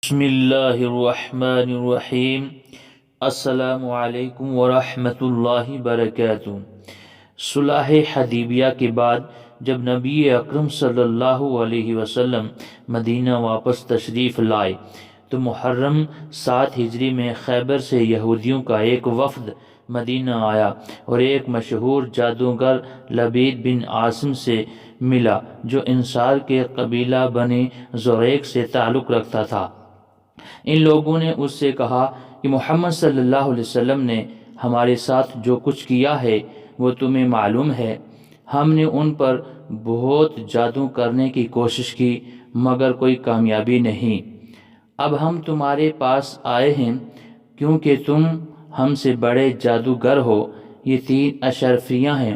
بسم اللہ الرحمن الرحیم۔ السلام علیکم ورحمۃ اللہ وبرکاتہ۔ صلح حدیبیہ کے بعد جب نبی اکرم صلی اللہ علیہ وسلم مدینہ واپس تشریف لائے تو محرم 7 ہجری میں خیبر سے یہودیوں کا ایک وفد مدینہ آیا اور ایک مشہور جادوگر لبید بن عاصم سے ملا جو انصار کے قبیلہ بنی زریق سے تعلق رکھتا تھا۔ ان لوگوں نے اس سے کہا کہ محمد صلی اللہ علیہ وسلم نے ہمارے ساتھ جو کچھ کیا ہے وہ تمہیں معلوم ہے۔ ہم نے ان پر بہت جادو کرنے کی کوشش کی مگر کوئی کامیابی نہیں۔ اب ہم تمہارے پاس آئے ہیں کیونکہ تم ہم سے بڑے جادوگر ہو۔ یہ 3 اشرفیاں ہیں،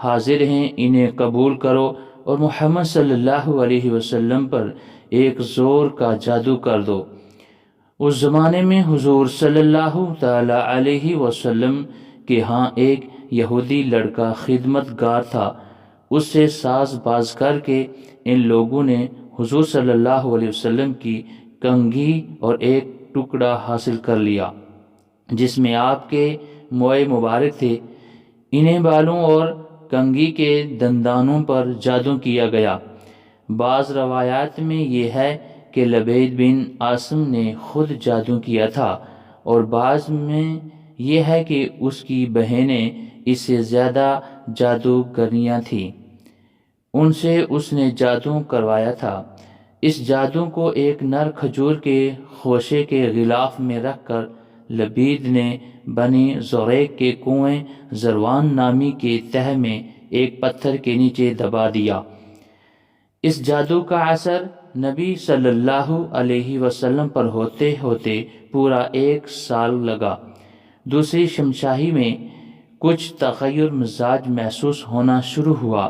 حاضر ہیں، انہیں قبول کرو اور محمد صلی اللہ علیہ وسلم پر ایک زور کا جادو کر دو۔ اس زمانے میں حضور صلی اللہ تعالی علیہ وسلم کے ہاں ایک یہودی لڑکا خدمت گار تھا۔ اس سے ساز باز کر کے ان لوگوں نے حضور صلی اللہ علیہ وسلم کی کنگھی اور ایک ٹکڑا حاصل کر لیا جس میں آپ کے موئے مبارک تھے۔ انہیں بالوں اور کنگھی کے دندانوں پر جادو کیا گیا۔ بعض روایات میں یہ ہے کہ لبید بن عاصم نے خود جادو کیا تھا اور بعض میں یہ ہے کہ اس کی بہنیں اس سے زیادہ جادوگرنیاں تھیں، ان سے اس نے جادو کروایا تھا۔ اس جادو کو ایک نر کھجور کے خوشے کے غلاف میں رکھ کر لبید نے بنی زریق کے کنویں زروان نامی کے تہ میں ایک پتھر کے نیچے دبا دیا۔ اس جادو کا اثر نبی صلی اللہ علیہ وسلم پر ہوتے ہوتے پورا 1 سال لگا۔ دوسری شمشاہی میں کچھ تغیر مزاج محسوس ہونا شروع ہوا۔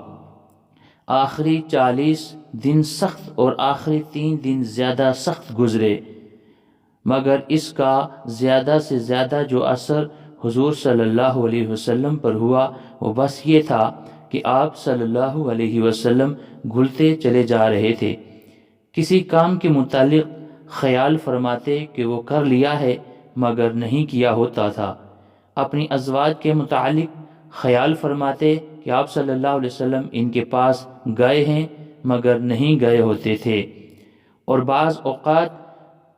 آخری 40 دن سخت اور آخری 3 دن زیادہ سخت گزرے، مگر اس کا زیادہ سے زیادہ جو اثر حضور صلی اللہ علیہ وسلم پر ہوا وہ بس یہ تھا کہ آپ صلی اللہ علیہ وسلم گھلتے چلے جا رہے تھے۔ کسی کام کے متعلق خیال فرماتے کہ وہ کر لیا ہے مگر نہیں کیا ہوتا تھا۔ اپنی ازواج کے متعلق خیال فرماتے کہ آپ صلی اللہ علیہ وسلم ان کے پاس گئے ہیں مگر نہیں گئے ہوتے تھے، اور بعض اوقات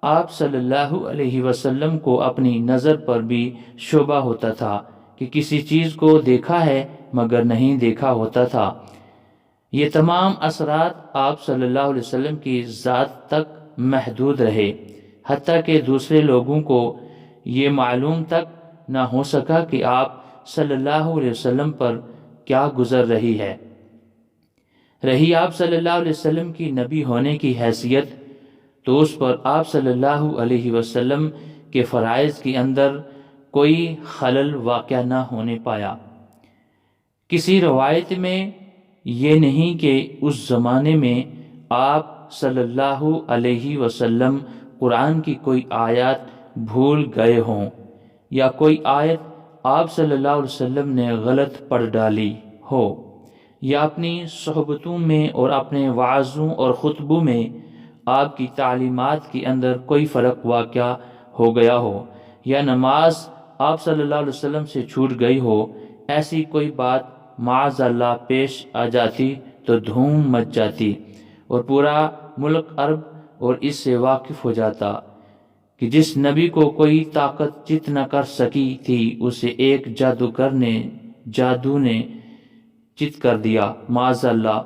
آپ صلی اللہ علیہ وسلم کو اپنی نظر پر بھی شبہ ہوتا تھا کہ کسی چیز کو دیکھا ہے مگر نہیں دیکھا ہوتا تھا۔ یہ تمام اثرات آپ صلی اللہ علیہ وسلم کی ذات تک محدود رہے، حتیٰ کہ دوسرے لوگوں کو یہ معلوم تک نہ ہو سکا کہ آپ صلی اللہ علیہ وسلم پر کیا گزر رہی ہے۔ رہی آپ صلی اللہ علیہ وسلم کی نبی ہونے کی حیثیت تو اس پر آپ صلی اللہ علیہ وسلم کے فرائض کے اندر کوئی خلل واقع نہ ہونے پایا۔ کسی روایت میں یہ نہیں کہ اس زمانے میں آپ صلی اللہ علیہ وسلم قرآن کی کوئی آیات بھول گئے ہوں یا کوئی آیت آپ صلی اللہ علیہ وسلم نے غلط پڑھ ڈالی ہو، یا اپنی صحبتوں میں اور اپنے وعظوں اور خطبوں میں آپ کی تعلیمات کے اندر کوئی فرق واقع ہو گیا ہو، یا نماز آپ صلی اللہ علیہ وسلم سے چھوٹ گئی ہو۔ ایسی کوئی بات معاذ اللہ پیش آ جاتی تو دھوم مچ جاتی اور پورا ملک عرب اور اس سے واقف ہو جاتا کہ جس نبی کو کوئی طاقت چت نہ کر سکی تھی اسے ایک جادو نے چت کر دیا، معاذ اللہ۔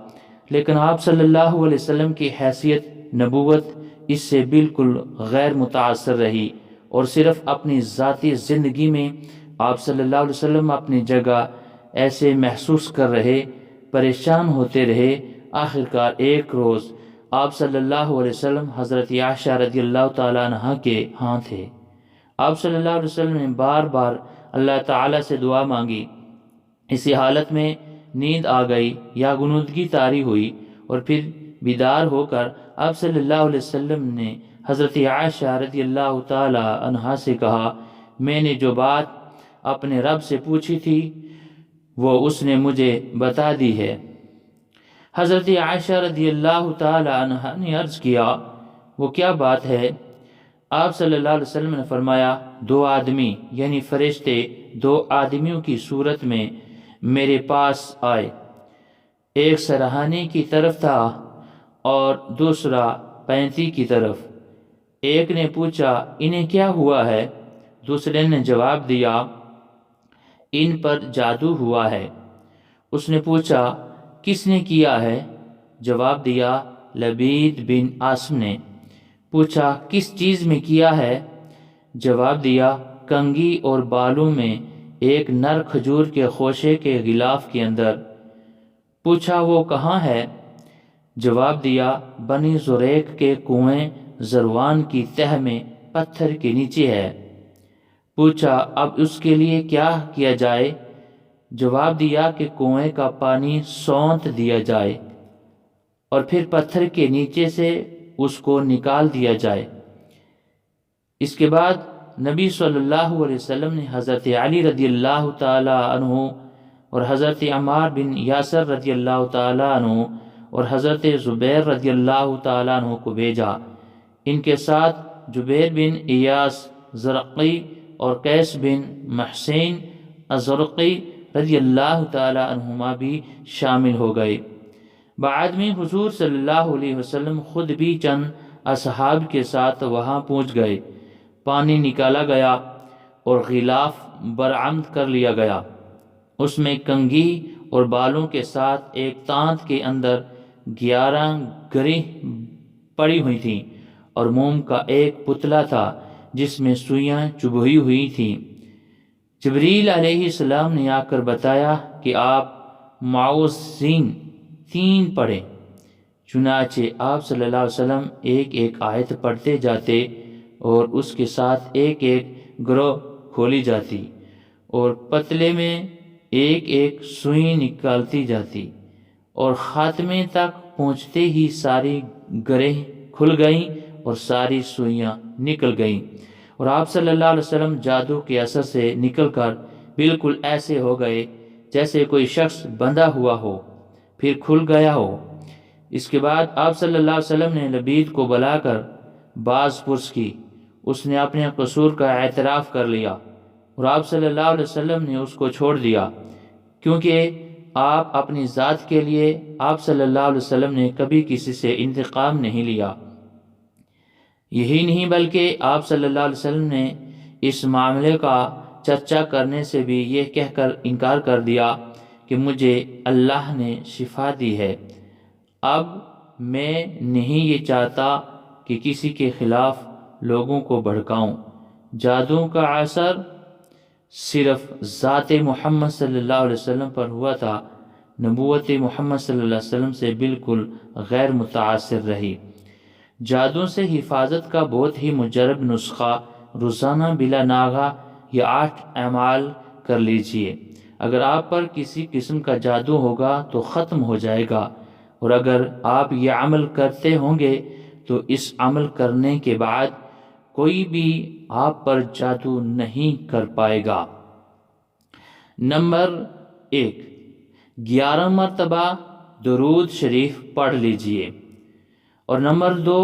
لیکن آپ صلی اللہ علیہ وسلم کی حیثیت نبوت اس سے بالکل غیر متاثر رہی، اور صرف اپنی ذاتی زندگی میں آپ صلی اللہ علیہ وسلم اپنی جگہ ایسے محسوس کر رہے، پریشان ہوتے رہے۔ آخرکار ایک روز آپ صلی اللہ علیہ وسلم حضرت عائشہ رضی اللہ تعالیٰ عنہ کے ہاں تھے۔ آپ صلی اللہ علیہ وسلم نے بار بار اللہ تعالیٰ سے دعا مانگی۔ اسی حالت میں نیند آ گئی یا غنودگی طاری ہوئی، اور پھر بیدار ہو کر آپ صلی اللہ علیہ وسلم نے حضرت عائشہ رضی اللہ تعالیٰ عنہا سے کہا، میں نے جو بات اپنے رب سے پوچھی تھی وہ اس نے مجھے بتا دی ہے۔ حضرت عائشہ رضی اللہ تعالیٰ عنہا نے عرض کیا، وہ کیا بات ہے؟ آپ صلی اللہ علیہ وسلم نے فرمایا، دو آدمی یعنی فرشتے دو آدمیوں کی صورت میں میرے پاس آئے، ایک سرہانے کی طرف تھا اور دوسرا پینتی کی طرف۔ ایک نے پوچھا، انہیں کیا ہوا ہے؟ دوسرے نے جواب دیا، ان پر جادو ہوا ہے۔ اس نے پوچھا، کس نے کیا ہے؟ جواب دیا، لبید بن عاصم نے۔ پوچھا، کس چیز میں کیا ہے؟ جواب دیا، کنگھی اور بالوں میں ایک نر کھجور کے خوشے کے غلاف کے اندر۔ پوچھا، وہ کہاں ہے؟ جواب دیا، بنی زریق کے کنویں زروان کی تہ میں پتھر کے نیچے ہے۔ پوچھا، اب اس کے لیے کیا کیا جائے؟ جواب دیا کہ کنویں کا پانی سونت دیا جائے اور پھر پتھر کے نیچے سے اس کو نکال دیا جائے۔ اس کے بعد نبی صلی اللہ علیہ وسلم نے حضرت علی رضی اللہ تعالی عنہ اور حضرت عمار بن یاسر رضی اللہ تعالی عنہ اور حضرت زبیر رضی اللہ تعالی عنہ کو بھیجا۔ ان کے ساتھ جبیر بن ایاس زرقی اور قیس بن محسین الزرقی رضی اللہ تعالی عنہما بھی شامل ہو گئے۔ بعد میں حضور صلی اللہ علیہ وسلم خود بھی چند اصحاب کے ساتھ وہاں پہنچ گئے۔ پانی نکالا گیا اور غلاف برآمد کر لیا گیا۔ اس میں کنگھی اور بالوں کے ساتھ ایک تانت کے اندر 11 گریں پڑی ہوئی تھیں اور موم کا ایک پتلا تھا جس میں سوئیاں چبھی ہوئی تھیں۔ جبریل علیہ السلام نے آ کر بتایا کہ آپ معوذین 3 پڑھیں۔ چنانچہ آپ صلی اللہ علیہ وسلم ایک ایک آیت پڑھتے جاتے اور اس کے ساتھ ایک ایک گروہ کھولی جاتی اور پتلے میں ایک ایک سوئی نکالتی جاتی اور خاتمے تک پہنچتے ہی ساری گرہیں کھل گئیں اور ساری سوئیاں نکل گئیں، اور آپ صلی اللہ علیہ وسلم جادو کے اثر سے نکل کر بالکل ایسے ہو گئے جیسے کوئی شخص بندھا ہوا ہو پھر کھل گیا ہو۔ اس کے بعد آپ صلی اللہ علیہ وسلم نے لبید کو بلا کر باز پرس کی۔ اس نے اپنے قصور کا اعتراف کر لیا اور آپ صلی اللہ علیہ وسلم نے اس کو چھوڑ دیا، کیونکہ آپ اپنی ذات کے لیے آپ صلی اللہ علیہ وسلم نے کبھی کسی سے انتقام نہیں لیا۔ یہی نہیں بلکہ آپ صلی اللہ علیہ وسلم نے اس معاملے کا چرچا کرنے سے بھی یہ کہہ کر انکار کر دیا کہ مجھے اللہ نے شفا دی ہے، اب میں نہیں یہ چاہتا کہ کسی کے خلاف لوگوں کو بھڑکاؤں۔ جادو کا اثر صرف ذات محمد صلی اللہ علیہ وسلم پر ہوا تھا، نبوت محمد صلی اللہ علیہ وسلم سے بالکل غیر متاثر رہی۔ جادو سے حفاظت کا بہت ہی مجرب نسخہ روزانہ بلا ناغہ یہ 8 اعمال کر لیجئے۔ اگر آپ پر کسی قسم کا جادو ہوگا تو ختم ہو جائے گا، اور اگر آپ یہ عمل کرتے ہوں گے تو اس عمل کرنے کے بعد کوئی بھی آپ پر جادو نہیں کر پائے گا۔ نمبر 1، 11 مرتبہ درود شریف پڑھ لیجئے، اور نمبر 2،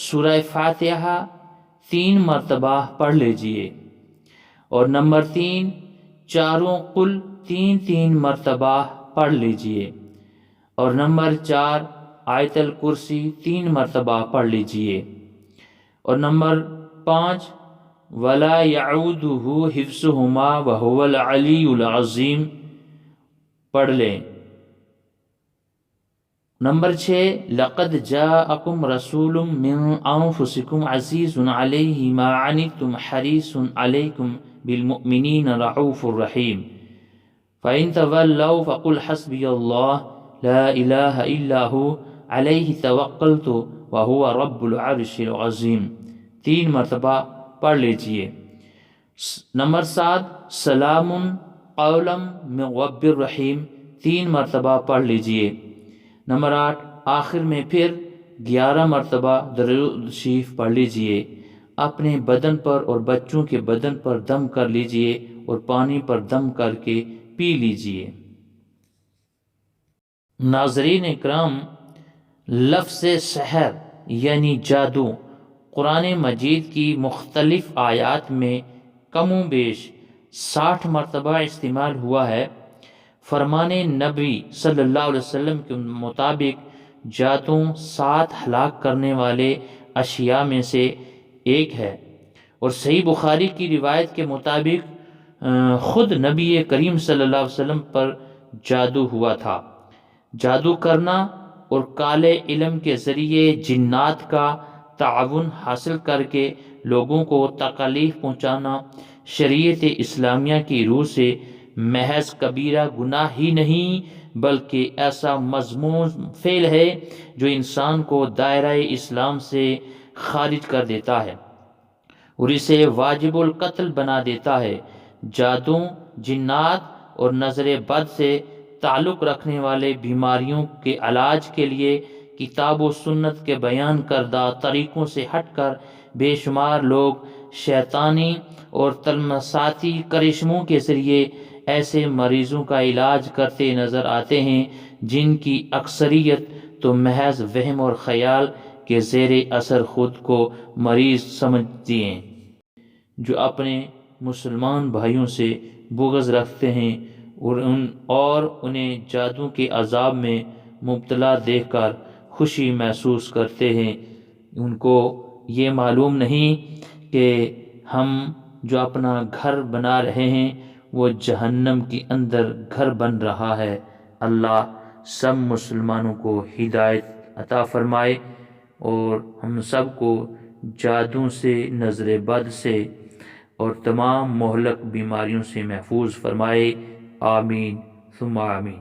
سورہ فاتحہ 3 مرتبہ پڑھ لیجئے، اور نمبر 3، چاروں قل 3 مرتبہ پڑھ لیجئے، اور نمبر 4، آیت الکرسی 3 مرتبہ پڑھ لیجئے، اور نمبر 5، وَلَا يَعُودُهُ حِفْظُهُمَا وَهُوَ الْعَلِيُّ الْعَظِيمُ پڑھ لیں۔ نمبر 6، لَقَدْ جَاءَكُمْ رَسُولٌ مِّنْ أَنفُسِكُمْ عَزِيزٌ عَلَيْهِ مَا عَنِتُّمْ حَرِيصٌ عَلَيْكُمْ بِالْمُؤْمِنِينَ رَءُوفٌ رَحِيمٌ فَإِنْ تَوَلَّوْا فَقُلْ حَسْبِيَ اللَّهُ لَا إِلَٰهَ إِلَّا هُوَ عَلَيْهِ تَوَكَّلْتُ وَهُوَ رَبُّ الْعَرْشِ الْعَظِيمِ 3 مرتبہ پڑھ لیجئے۔ نمبر 7، سلام قولا من رب الرحیم 3 مرتبہ پڑھ لیجئے۔ نمبر 8، آخر میں پھر 11 مرتبہ درود شریف پڑھ لیجئے۔ اپنے بدن پر اور بچوں کے بدن پر دم کر لیجئے اور پانی پر دم کر کے پی لیجئے۔ ناظرین اکرام، لفظ سحر یعنی جادو قرآن مجید کی مختلف آیات میں کم و بیش 60 مرتبہ استعمال ہوا ہے۔ فرمان نبی صلی اللہ علیہ وسلم کے مطابق جادو 7 ہلاک کرنے والے اشیاء میں سے ایک ہے، اور صحیح بخاری کی روایت کے مطابق خود نبی کریم صلی اللہ علیہ وسلم پر جادو ہوا تھا۔ جادو کرنا اور کالے علم کے ذریعے جنات کا تعاون حاصل کر کے لوگوں کو تکالیف پہنچانا شریعت اسلامیہ کی روح سے محض کبیرہ گناہ ہی نہیں بلکہ ایسا مذموم فعل ہے جو انسان کو دائرہ اسلام سے خارج کر دیتا ہے اور اسے واجب القتل بنا دیتا ہے۔ جادو، جنات اور نظر بد سے تعلق رکھنے والے بیماریوں کے علاج کے لیے کتاب و سنت کے بیان کردہ طریقوں سے ہٹ کر بے شمار لوگ شیطانی اور تلمساتی کرشموں کے ذریعے ایسے مریضوں کا علاج کرتے نظر آتے ہیں جن کی اکثریت تو محض وہم اور خیال کے زیر اثر خود کو مریض سمجھتی ہیں، جو اپنے مسلمان بھائیوں سے بغض رکھتے ہیں اور انہیں جادو کے عذاب میں مبتلا دیکھ کر خوشی محسوس کرتے ہیں۔ ان کو یہ معلوم نہیں کہ ہم جو اپنا گھر بنا رہے ہیں وہ جہنم کے اندر گھر بن رہا ہے۔ اللہ سب مسلمانوں کو ہدایت عطا فرمائے اور ہم سب کو جادو سے، نظر بد سے اور تمام مہلک بیماریوں سے محفوظ فرمائے۔ آمین ثم آمین۔